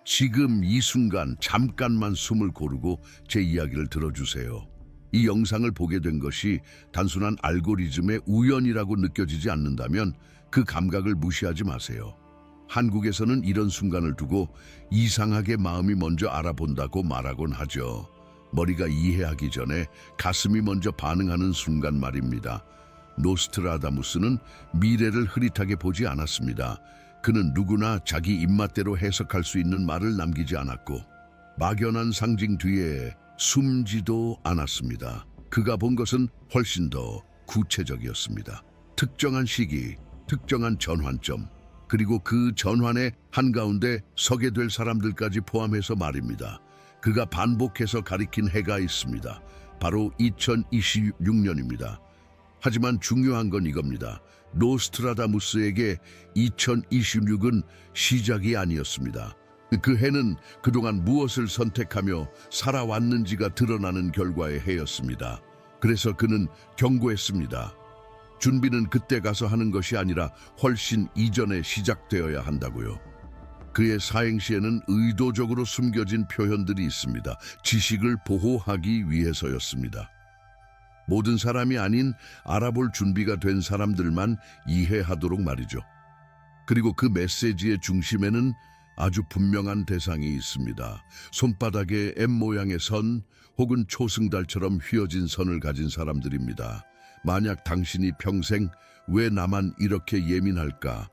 지금 이 순간 잠깐만 숨을 고르고 제 이야기를 들어주세요. 이 영상을 보게 된 것이 단순한 알고리즘의 우연이라고 느껴지지 않는다면 그 감각을 무시하지 마세요. 한국에서는 이런 순간을 두고 이상하게 마음이 먼저 알아본다고 말하곤 하죠. 머리가 이해하기 전에 가슴이 먼저 반응하는 순간 말입니다. 노스트라다무스는 미래를 흐릿하게 보지 않았습니다. 그는 누구나 자기 입맛대로 해석할 수 있는 말을 남기지 않았고 막연한 상징 뒤에 숨지도 않았습니다. 그가 본 것은 훨씬 더 구체적이었습니다. 특정한 시기, 특정한 전환점, 그리고 그 전환의 한가운데 서게 될 사람들까지 포함해서 말입니다. 그가 반복해서 가리킨 해가 있습니다. 바로 2026년입니다. 하지만 중요한 건 이겁니다. 노스트라다무스에게 2026은 시작이 아니었습니다. 그 해는 그동안 무엇을 선택하며 살아왔는지가 드러나는 결과의 해였습니다. 그래서 그는 경고했습니다. 준비는 그때 가서 하는 것이 아니라 훨씬 이전에 시작되어야 한다고요. 그의 사행시에는 의도적으로 숨겨진 표현들이 있습니다. 지식을 보호하기 위해서였습니다. 모든 사람이 아닌 알아볼 준비가 된 사람들만 이해하도록 말이죠. 그리고 그 메시지의 중심에는 아주 분명한 대상이 있습니다. 손바닥에 M 모양의 선 혹은 초승달처럼 휘어진 선을 가진 사람들입니다. 만약 당신이 평생 왜 나만 이렇게 예민할까?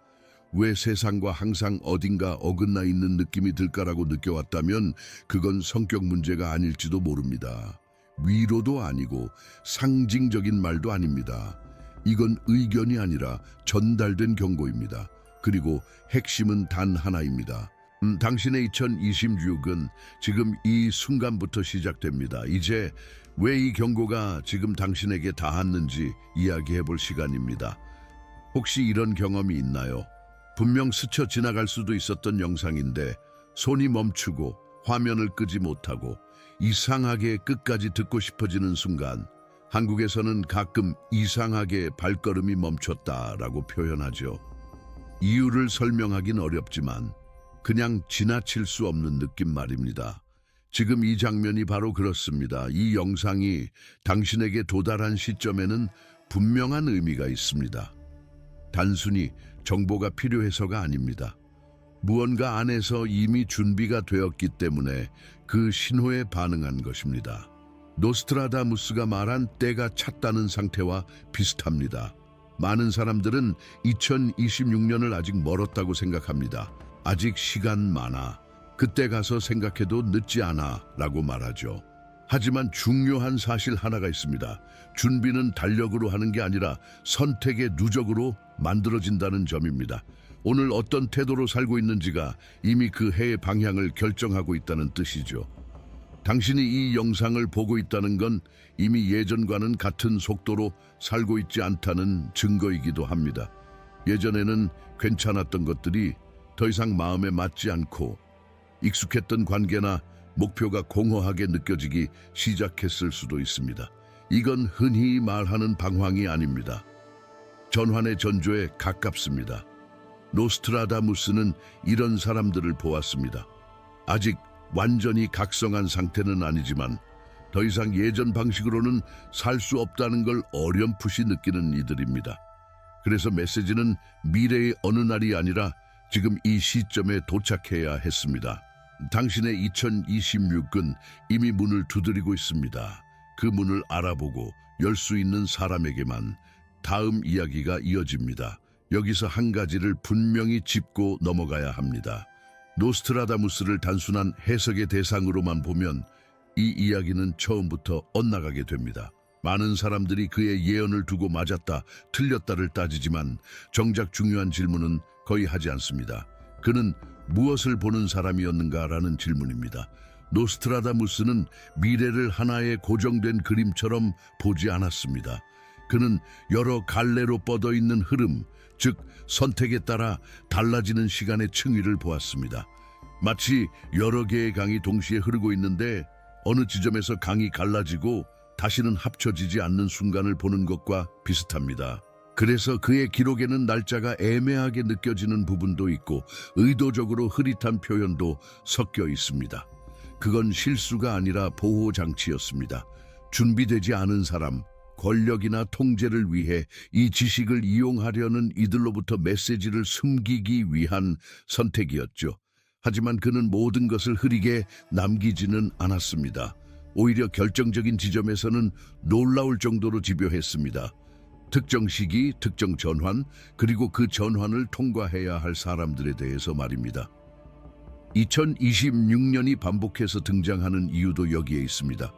왜 세상과 항상 어딘가 어긋나 있는 느낌이 들까라고 느껴왔다면 그건 성격 문제가 아닐지도 모릅니다. 위로도 아니고 상징적인 말도 아닙니다. 이건 의견이 아니라 전달된 경고입니다. 그리고 핵심은 단 하나입니다. 당신의 2026은 지금 이 순간부터 시작됩니다. 이제 왜 이 경고가 지금 당신에게 닿았는지 이야기해 볼 시간입니다. 혹시 이런 경험이 있나요? 분명 스쳐 지나갈 수도 있었던 영상인데 손이 멈추고 화면을 끄지 못하고 이상하게 끝까지 듣고 싶어지는 순간, 한국에서는 가끔 이상하게 발걸음이 멈췄다라고 표현하죠. 이유를 설명하긴 어렵지만 그냥 지나칠 수 없는 느낌 말입니다. 지금 이 장면이 바로 그렇습니다. 이 영상이 당신에게 도달한 시점에는 분명한 의미가 있습니다. 단순히 정보가 필요해서가 아닙니다. 무언가 안에서 이미 준비가 되었기 때문에 그 신호에 반응한 것입니다. 노스트라다무스가 말한 때가 찼다는 상태와 비슷합니다. 많은 사람들은 2026년을 아직 멀었다고 생각합니다. 아직 시간 많아. 그때 가서 생각해도 늦지 않아 라고 말하죠. 하지만 중요한 사실 하나가 있습니다. 준비는 달력으로 하는 게 아니라 선택의 누적으로 만들어진다는 점입니다. 오늘 어떤 태도로 살고 있는지가 이미 그 해의 방향을 결정하고 있다는 뜻이죠. 당신이 이 영상을 보고 있다는 건 이미 예전과는 같은 속도로 살고 있지 않다는 증거이기도 합니다. 예전에는 괜찮았던 것들이 더 이상 마음에 맞지 않고 익숙했던 관계나 목표가 공허하게 느껴지기 시작했을 수도 있습니다. 이건 흔히 말하는 방황이 아닙니다. 전환의 전조에 가깝습니다. 노스트라다무스는 이런 사람들을 보았습니다. 아직 완전히 각성한 상태는 아니지만 더 이상 예전 방식으로는 살 수 없다는 걸 어렴풋이 느끼는 이들입니다. 그래서 메시지는 미래의 어느 날이 아니라 지금 이 시점에 도착해야 했습니다. 당신의 2026은 이미 문을 두드리고 있습니다. 그 문을 알아보고 열 수 있는 사람에게만 다음 이야기가 이어집니다. 여기서 한 가지를 분명히 짚고 넘어가야 합니다. 노스트라다무스를 단순한 해석의 대상으로만 보면 이 이야기는 처음부터 엇나가게 됩니다. 많은 사람들이 그의 예언을 두고 맞았다, 틀렸다를 따지지만 정작 중요한 질문은 거의 하지 않습니다. 그는 무엇을 보는 사람이었는가라는 질문입니다. 노스트라다무스는 미래를 하나의 고정된 그림처럼 보지 않았습니다. 그는 여러 갈래로 뻗어 있는 흐름, 즉 선택에 따라 달라지는 시간의 층위를 보았습니다. 마치 여러 개의 강이 동시에 흐르고 있는데 어느 지점에서 강이 갈라지고 다시는 합쳐지지 않는 순간을 보는 것과 비슷합니다. 그래서 그의 기록에는 날짜가 애매하게 느껴지는 부분도 있고 의도적으로 흐릿한 표현도 섞여 있습니다. 그건 실수가 아니라 보호 장치였습니다. 준비되지 않은 사람, 권력이나 통제를 위해 이 지식을 이용하려는 이들로부터 메시지를 숨기기 위한 선택이었죠. 하지만 그는 모든 것을 흐리게 남기지는 않았습니다. 오히려 결정적인 지점에서는 놀라울 정도로 집요했습니다. 특정 시기, 특정 전환, 그리고 그 전환을 통과해야 할 사람들에 대해서 말입니다. 2026년이 반복해서 등장하는 이유도 여기에 있습니다.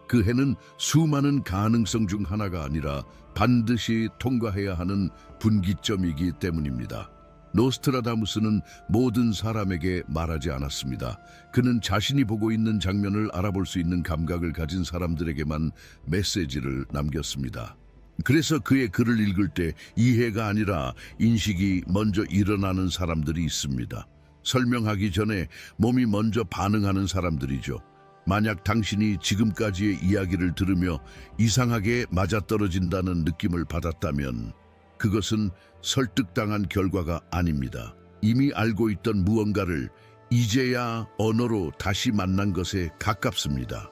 그 해는 수많은 가능성 중 하나가 아니라 반드시 통과해야 하는 분기점이기 때문입니다. 노스트라다무스는 모든 사람에게 말하지 않았습니다. 그는 자신이 보고 있는 장면을 알아볼 수 있는 감각을 가진 사람들에게만 메시지를 남겼습니다. 그래서 그의 글을 읽을 때 이해가 아니라 인식이 먼저 일어나는 사람들이 있습니다. 설명하기 전에 몸이 먼저 반응하는 사람들이죠. 만약 당신이 지금까지의 이야기를 들으며 이상하게 맞아떨어진다는 느낌을 받았다면 그것은 설득당한 결과가 아닙니다. 이미 알고 있던 무언가를 이제야 언어로 다시 만난 것에 가깝습니다.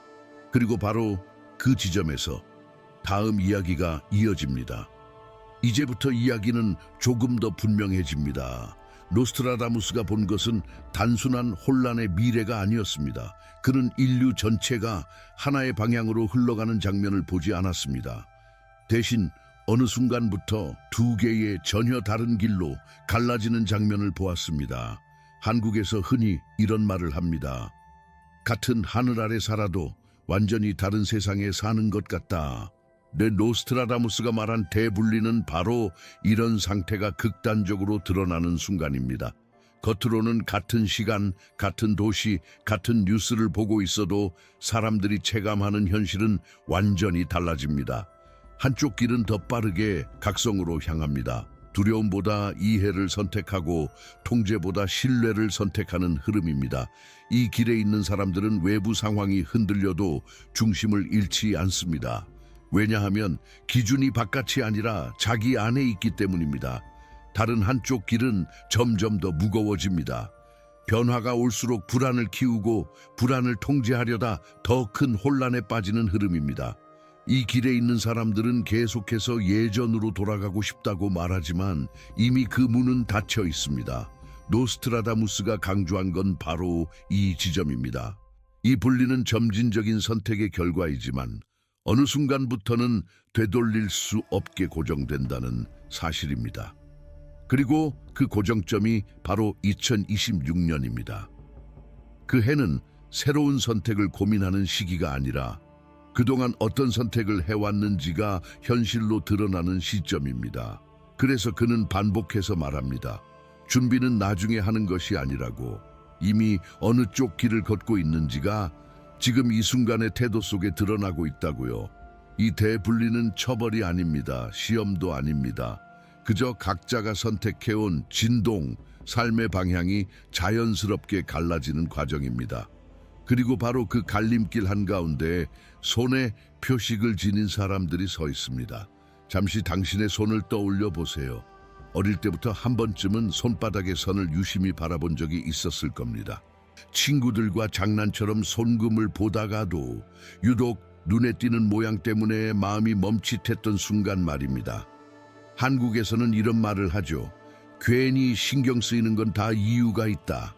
그리고 바로 그 지점에서 다음 이야기가 이어집니다. 이제부터 이야기는 조금 더 분명해집니다. 노스트라다무스가 본 것은 단순한 혼란의 미래가 아니었습니다. 그는 인류 전체가 하나의 방향으로 흘러가는 장면을 보지 않았습니다. 대신 어느 순간부터 두 개의 전혀 다른 길로 갈라지는 장면을 보았습니다. 한국에서 흔히 이런 말을 합니다. 같은 하늘 아래 살아도 완전히 다른 세상에 사는 것 같다. 네, 노스트라다무스가 말한 대분리는 바로 이런 상태가 극단적으로 드러나는 순간입니다. 겉으로는 같은 시간, 같은 도시, 같은 뉴스를 보고 있어도 사람들이 체감하는 현실은 완전히 달라집니다. 한쪽 길은 더 빠르게 각성으로 향합니다. 두려움보다 이해를 선택하고 통제보다 신뢰를 선택하는 흐름입니다. 이 길에 있는 사람들은 외부 상황이 흔들려도 중심을 잃지 않습니다. 왜냐하면 기준이 바깥이 아니라 자기 안에 있기 때문입니다. 다른 한쪽 길은 점점 더 무거워집니다. 변화가 올수록 불안을 키우고 불안을 통제하려다 더 큰 혼란에 빠지는 흐름입니다. 이 길에 있는 사람들은 계속해서 예전으로 돌아가고 싶다고 말하지만 이미 그 문은 닫혀 있습니다. 노스트라다무스가 강조한 건 바로 이 지점입니다. 이 분리는 점진적인 선택의 결과이지만 어느 순간부터는 되돌릴 수 없게 고정된다는 사실입니다. 그리고 그 고정점이 바로 2026년입니다. 그 해는 새로운 선택을 고민하는 시기가 아니라 그동안 어떤 선택을 해왔는지가 현실로 드러나는 시점입니다. 그래서 그는 반복해서 말합니다. 준비는 나중에 하는 것이 아니라고. 이미 어느 쪽 길을 걷고 있는지가 지금 이 순간의 태도 속에 드러나고 있다고요. 이 대분리는 처벌이 아닙니다. 시험도 아닙니다. 그저 각자가 선택해온 진동, 삶의 방향이 자연스럽게 갈라지는 과정입니다. 그리고 바로 그 갈림길 한가운데 손에 표식을 지닌 사람들이 서 있습니다. 잠시 당신의 손을 떠올려 보세요. 어릴 때부터 한 번쯤은 손바닥의 선을 유심히 바라본 적이 있었을 겁니다. 친구들과 장난처럼 손금을 보다가도 유독 눈에 띄는 모양 때문에 마음이 멈칫했던 순간 말입니다. 한국에서는 이런 말을 하죠. 괜히 신경 쓰이는 건 다 이유가 있다.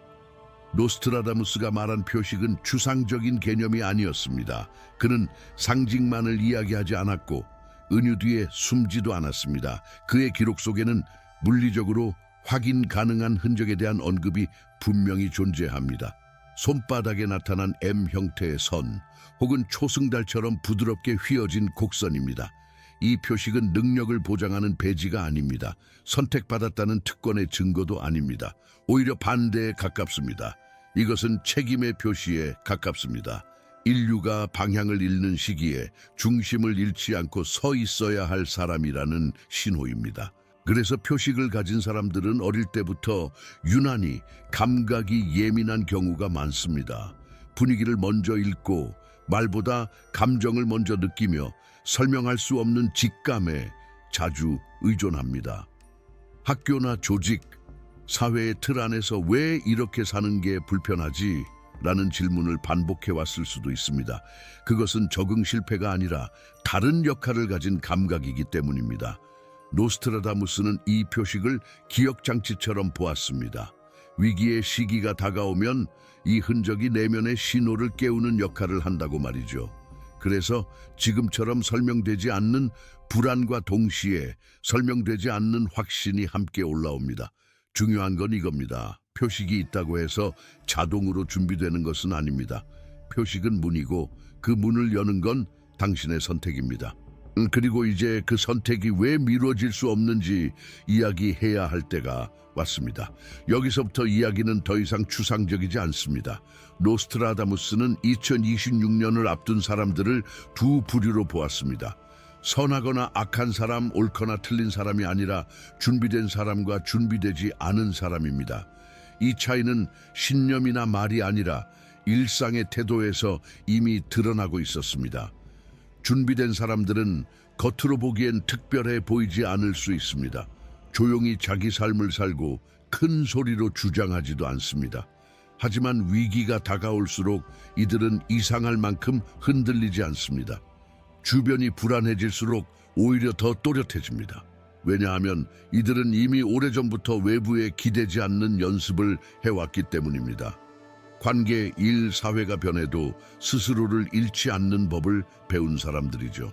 노스트라다무스가 말한 표식은 추상적인 개념이 아니었습니다. 그는 상징만을 이야기하지 않았고 은유 뒤에 숨지도 않았습니다. 그의 기록 속에는 물리적으로 확인 가능한 흔적에 대한 언급이 분명히 존재합니다. 손바닥에 나타난 M 형태의 선 혹은 초승달처럼 부드럽게 휘어진 곡선입니다. 이 표식은 능력을 보장하는 배지가 아닙니다. 선택받았다는 특권의 증거도 아닙니다. 오히려 반대에 가깝습니다. 이것은 책임의 표시에 가깝습니다. 인류가 방향을 잃는 시기에 중심을 잃지 않고 서 있어야 할 사람이라는 신호입니다. 그래서 표식을 가진 사람들은 어릴 때부터 유난히 감각이 예민한 경우가 많습니다. 분위기를 먼저 읽고 말보다 감정을 먼저 느끼며 설명할 수 없는 직감에 자주 의존합니다. 학교나 조직, 사회의 틀 안에서 왜 이렇게 사는 게 불편하지? 라는 질문을 반복해 왔을 수도 있습니다. 그것은 적응 실패가 아니라 다른 역할을 가진 감각이기 때문입니다. 노스트라다무스는 이 표식을 기억장치처럼 보았습니다. 위기의 시기가 다가오면 이 흔적이 내면의 신호를 깨우는 역할을 한다고 말이죠. 그래서 지금처럼 설명되지 않는 불안과 동시에 설명되지 않는 확신이 함께 올라옵니다. 중요한 건 이겁니다. 표식이 있다고 해서 자동으로 준비되는 것은 아닙니다. 표식은 문이고 그 문을 여는 건 당신의 선택입니다. 그리고 이제 그 선택이 왜 미뤄질 수 없는지 이야기해야 할 때가 왔습니다. 여기서부터 이야기는 더 이상 추상적이지 않습니다. 노스트라다무스는 2026년을 앞둔 사람들을 두 부류로 보았습니다. 선하거나 악한 사람, 옳거나 틀린 사람이 아니라 준비된 사람과 준비되지 않은 사람입니다. 이 차이는 신념이나 말이 아니라 일상의 태도에서 이미 드러나고 있었습니다. 준비된 사람들은 겉으로 보기엔 특별해 보이지 않을 수 있습니다. 조용히 자기 삶을 살고 큰 소리로 주장하지도 않습니다. 하지만 위기가 다가올수록 이들은 이상할 만큼 흔들리지 않습니다. 주변이 불안해질수록 오히려 더 또렷해집니다. 왜냐하면 이들은 이미 오래전부터 외부에 기대지 않는 연습을 해왔기 때문입니다. 관계, 일, 사회가 변해도 스스로를 잃지 않는 법을 배운 사람들이죠.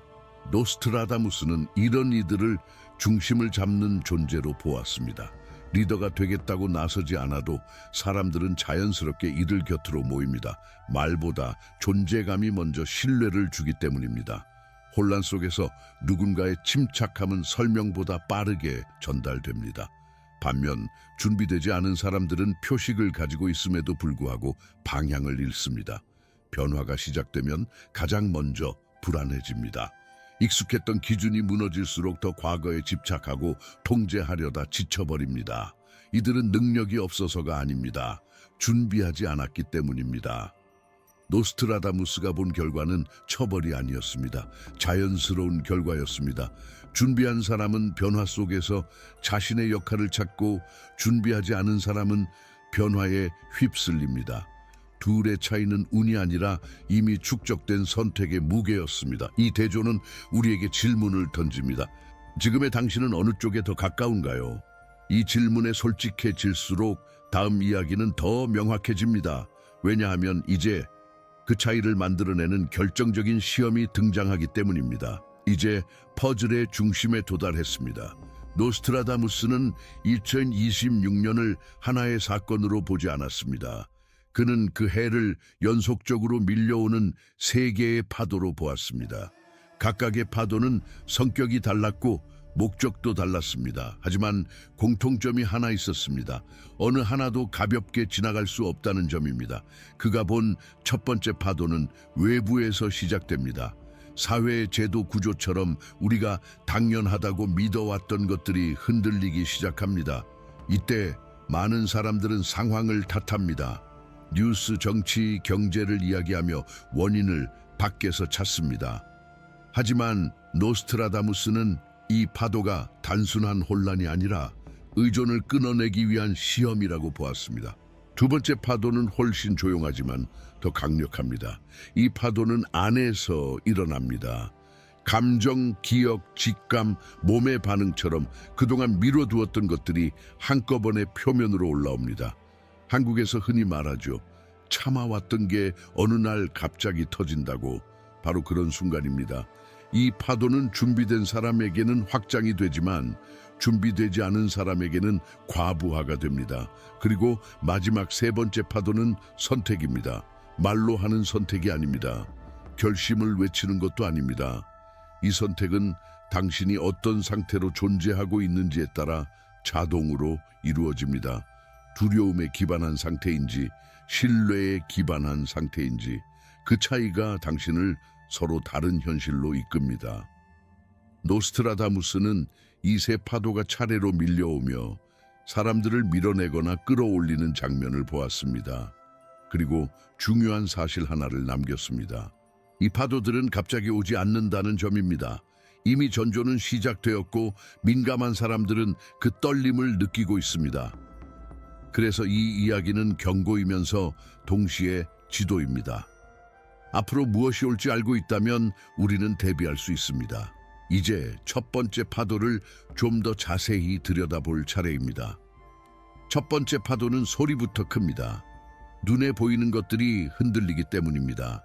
노스트라다무스는 이런 이들을 중심을 잡는 존재로 보았습니다. 리더가 되겠다고 나서지 않아도 사람들은 자연스럽게 이들 곁으로 모입니다. 말보다 존재감이 먼저 신뢰를 주기 때문입니다. 혼란 속에서 누군가의 침착함은 설명보다 빠르게 전달됩니다. 반면 준비되지 않은 사람들은 표식을 가지고 있음에도 불구하고 방향을 잃습니다. 변화가 시작되면 가장 먼저 불안해집니다. 익숙했던 기준이 무너질수록 더 과거에 집착하고 통제하려다 지쳐버립니다. 이들은 능력이 없어서가 아닙니다. 준비하지 않았기 때문입니다. 노스트라다무스가 본 결과는 처벌이 아니었습니다. 자연스러운 결과였습니다. 준비한 사람은 변화 속에서 자신의 역할을 찾고 준비하지 않은 사람은 변화에 휩쓸립니다. 둘의 차이는 운이 아니라 이미 축적된 선택의 무게였습니다. 이 대조는 우리에게 질문을 던집니다. 지금의 당신은 어느 쪽에 더 가까운가요? 이 질문에 솔직해질수록 다음 이야기는 더 명확해집니다. 왜냐하면 이제 그 차이를 만들어내는 결정적인 시험이 등장하기 때문입니다. 이제 퍼즐의 중심에 도달했습니다. 노스트라다무스는 2026년을 하나의 사건으로 보지 않았습니다. 그는 그 해를 연속적으로 밀려오는 세 개의 파도로 보았습니다. 각각의 파도는 성격이 달랐고 목적도 달랐습니다. 하지만 공통점이 하나 있었습니다. 어느 하나도 가볍게 지나갈 수 없다는 점입니다. 그가 본 첫 번째 파도는 외부에서 시작됩니다. 사회의 제도 구조처럼 우리가 당연하다고 믿어왔던 것들이 흔들리기 시작합니다. 이때 많은 사람들은 상황을 탓합니다. 뉴스, 정치, 경제를 이야기하며 원인을 밖에서 찾습니다. 하지만 노스트라다무스는 이 파도가 단순한 혼란이 아니라 의존을 끊어내기 위한 시험이라고 보았습니다. 두 번째 파도는 훨씬 조용하지만 더 강력합니다. 이 파도는 안에서 일어납니다. 감정, 기억, 직감, 몸의 반응처럼 그동안 미뤄두었던 것들이 한꺼번에 표면으로 올라옵니다. 한국에서 흔히 말하죠. 참아왔던 게 어느 날 갑자기 터진다고. 바로 그런 순간입니다. 이 파도는 준비된 사람에게는 확장이 되지만 준비되지 않은 사람에게는 과부하가 됩니다. 그리고 마지막 세 번째 파도는 선택입니다. 말로 하는 선택이 아닙니다. 결심을 외치는 것도 아닙니다. 이 선택은 당신이 어떤 상태로 존재하고 있는지에 따라 자동으로 이루어집니다. 두려움에 기반한 상태인지 신뢰에 기반한 상태인지 그 차이가 당신을 서로 다른 현실로 이끕니다. 노스트라다무스는 이 세 파도가 차례로 밀려오며 사람들을 밀어내거나 끌어올리는 장면을 보았습니다. 그리고 중요한 사실 하나를 남겼습니다. 이 파도들은 갑자기 오지 않는다는 점입니다. 이미 전조는 시작되었고 민감한 사람들은 그 떨림을 느끼고 있습니다. 그래서 이 이야기는 경고이면서 동시에 지도입니다. 앞으로 무엇이 올지 알고 있다면 우리는 대비할 수 있습니다. 이제 첫 번째 파도를 좀 더 자세히 들여다볼 차례입니다. 첫 번째 파도는 소리부터 큽니다. 눈에 보이는 것들이 흔들리기 때문입니다.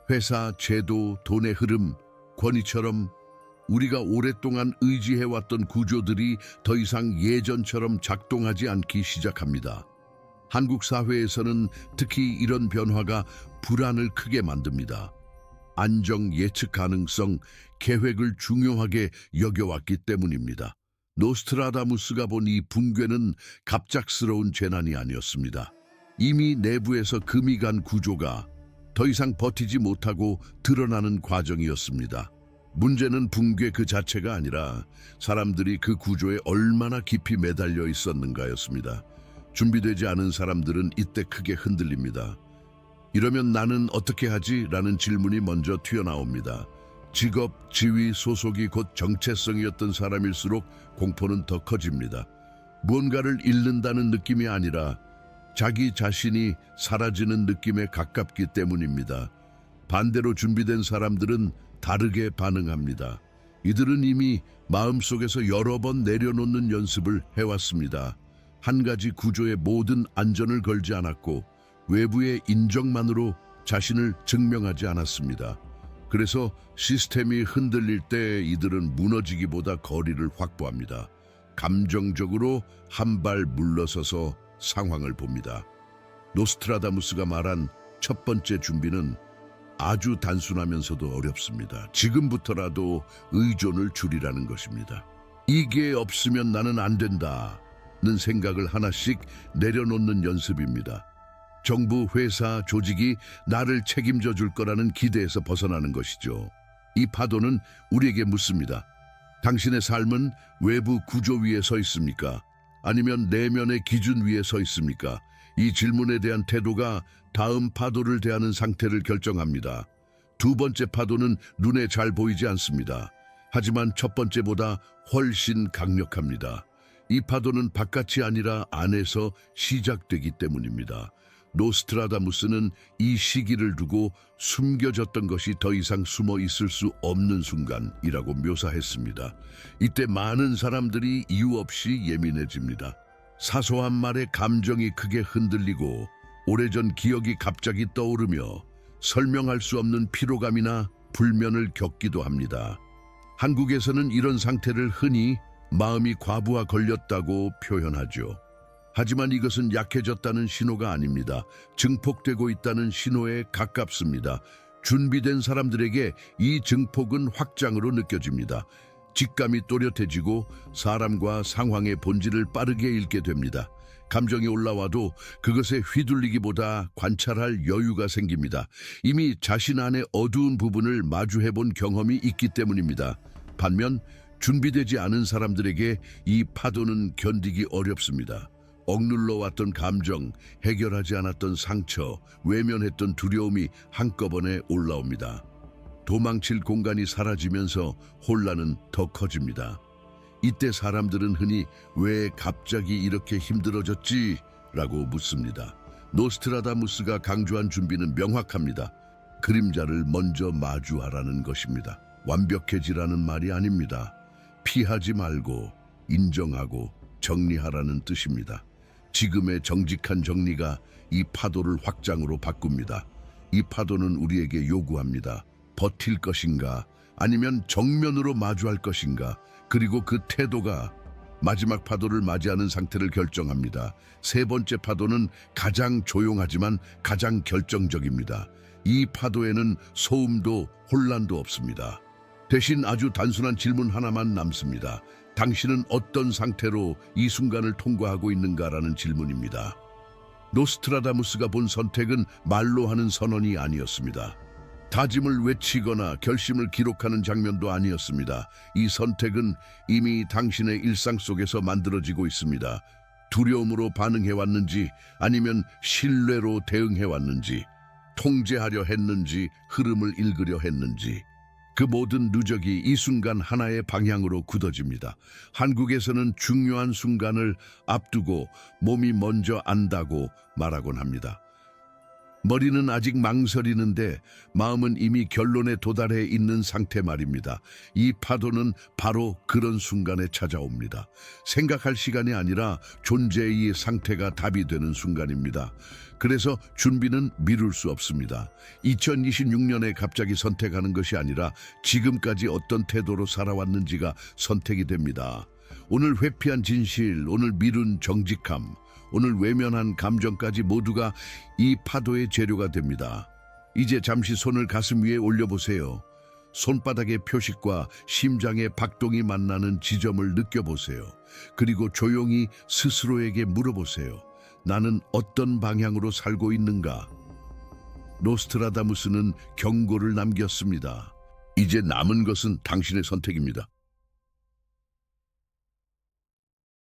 회사, 제도, 돈의 흐름, 권위처럼 우리가 오랫동안 의지해왔던 구조들이 더 이상 예전처럼 작동하지 않기 시작합니다. 한국 사회에서는 특히 이런 변화가 불안을 크게 만듭니다. 안정, 예측 가능성, 계획을 중요하게 여겨왔기 때문입니다. 노스트라다무스가 본 이 붕괴는 갑작스러운 재난이 아니었습니다. 이미 내부에서 금이 간 구조가 더 이상 버티지 못하고 드러나는 과정이었습니다. 문제는 붕괴 그 자체가 아니라 사람들이 그 구조에 얼마나 깊이 매달려 있었는가였습니다. 준비되지 않은 사람들은 이때 크게 흔들립니다. 이러면 나는 어떻게 하지? 라는 질문이 먼저 튀어나옵니다. 직업, 지위, 소속이 곧 정체성이었던 사람일수록 공포는 더 커집니다. 무언가를 잃는다는 느낌이 아니라 자기 자신이 사라지는 느낌에 가깝기 때문입니다. 반대로 준비된 사람들은 다르게 반응합니다. 이들은 이미 마음속에서 여러 번 내려놓는 연습을 해왔습니다. 한 가지 구조의 모든 안전을 걸지 않았고 외부의 인정만으로 자신을 증명하지 않았습니다. 그래서 시스템이 흔들릴 때 이들은 무너지기보다 거리를 확보합니다. 감정적으로 한 발 물러서서 상황을 봅니다. 노스트라다무스가 말한 첫 번째 준비는 아주 단순하면서도 어렵습니다. 지금부터라도 의존을 줄이라는 것입니다. 이게 없으면 나는 안 된다는 생각을 하나씩 내려놓는 연습입니다. 정부, 회사, 조직이 나를 책임져 줄 거라는 기대에서 벗어나는 것이죠. 이 파도는 우리에게 묻습니다. 당신의 삶은 외부 구조 위에 서 있습니까? 아니면 내면의 기준 위에 서 있습니까? 이 질문에 대한 태도가 다음 파도를 대하는 상태를 결정합니다. 두 번째 파도는 눈에 잘 보이지 않습니다. 하지만 첫 번째보다 훨씬 강력합니다. 이 파도는 바깥이 아니라 안에서 시작되기 때문입니다. 노스트라다무스는 이 시기를 두고 숨겨졌던 것이 더 이상 숨어 있을 수 없는 순간이라고 묘사했습니다. 이때 많은 사람들이 이유 없이 예민해집니다. 사소한 말에 감정이 크게 흔들리고 오래전 기억이 갑자기 떠오르며 설명할 수 없는 피로감이나 불면을 겪기도 합니다. 한국에서는 이런 상태를 흔히 마음이 과부하 걸렸다고 표현하죠. 하지만 이것은 약해졌다는 신호가 아닙니다. 증폭되고 있다는 신호에 가깝습니다. 준비된 사람들에게 이 증폭은 확장으로 느껴집니다. 직감이 또렷해지고 사람과 상황의 본질을 빠르게 읽게 됩니다. 감정이 올라와도 그것에 휘둘리기보다 관찰할 여유가 생깁니다. 이미 자신 안의 어두운 부분을 마주해본 경험이 있기 때문입니다. 반면 준비되지 않은 사람들에게 이 파도는 견디기 어렵습니다. 억눌러 왔던 감정, 해결하지 않았던 상처, 외면했던 두려움이 한꺼번에 올라옵니다. 도망칠 공간이 사라지면서 혼란은 더 커집니다. 이때 사람들은 흔히 왜 갑자기 이렇게 힘들어졌지? 라고 묻습니다. 노스트라다무스가 강조한 준비는 명확합니다. 그림자를 먼저 마주하라는 것입니다. 완벽해지라는 말이 아닙니다. 피하지 말고 인정하고 정리하라는 뜻입니다. 지금의 정직한 정리가 이 파도를 확장으로 바꿉니다. 이 파도는 우리에게 요구합니다. 버틸 것인가 아니면 정면으로 마주할 것인가, 그리고 그 태도가 마지막 파도를 맞이하는 상태를 결정합니다. 세 번째 파도는 가장 조용하지만 가장 결정적입니다. 이 파도에는 소음도 혼란도 없습니다. 대신 아주 단순한 질문 하나만 남습니다. 당신은 어떤 상태로 이 순간을 통과하고 있는가라는 질문입니다. 노스트라다무스가 본 선택은 말로 하는 선언이 아니었습니다. 다짐을 외치거나 결심을 기록하는 장면도 아니었습니다. 이 선택은 이미 당신의 일상 속에서 만들어지고 있습니다. 두려움으로 반응해왔는지 아니면 신뢰로 대응해왔는지, 통제하려 했는지 흐름을 읽으려 했는지, 그 모든 누적이 이 순간 하나의 방향으로 굳어집니다. 한국에서는 중요한 순간을 앞두고 몸이 먼저 안다고 말하곤 합니다. 머리는 아직 망설이는데 마음은 이미 결론에 도달해 있는 상태 말입니다. 이 파도는 바로 그런 순간에 찾아옵니다. 생각할 시간이 아니라 존재의 상태가 답이 되는 순간입니다. 그래서 준비는 미룰 수 없습니다. 2026년에 갑자기 선택하는 것이 아니라 지금까지 어떤 태도로 살아왔는지가 선택이 됩니다. 오늘 회피한 진실, 오늘 미룬 정직함, 오늘 외면한 감정까지 모두가 이 파도의 재료가 됩니다. 이제 잠시 손을 가슴 위에 올려보세요. 손바닥의 표식과 심장의 박동이 만나는 지점을 느껴보세요. 그리고 조용히 스스로에게 물어보세요. 나는 어떤 방향으로 살고 있는가? 노스트라다무스는 경고를 남겼습니다. 이제 남은 것은 당신의 선택입니다.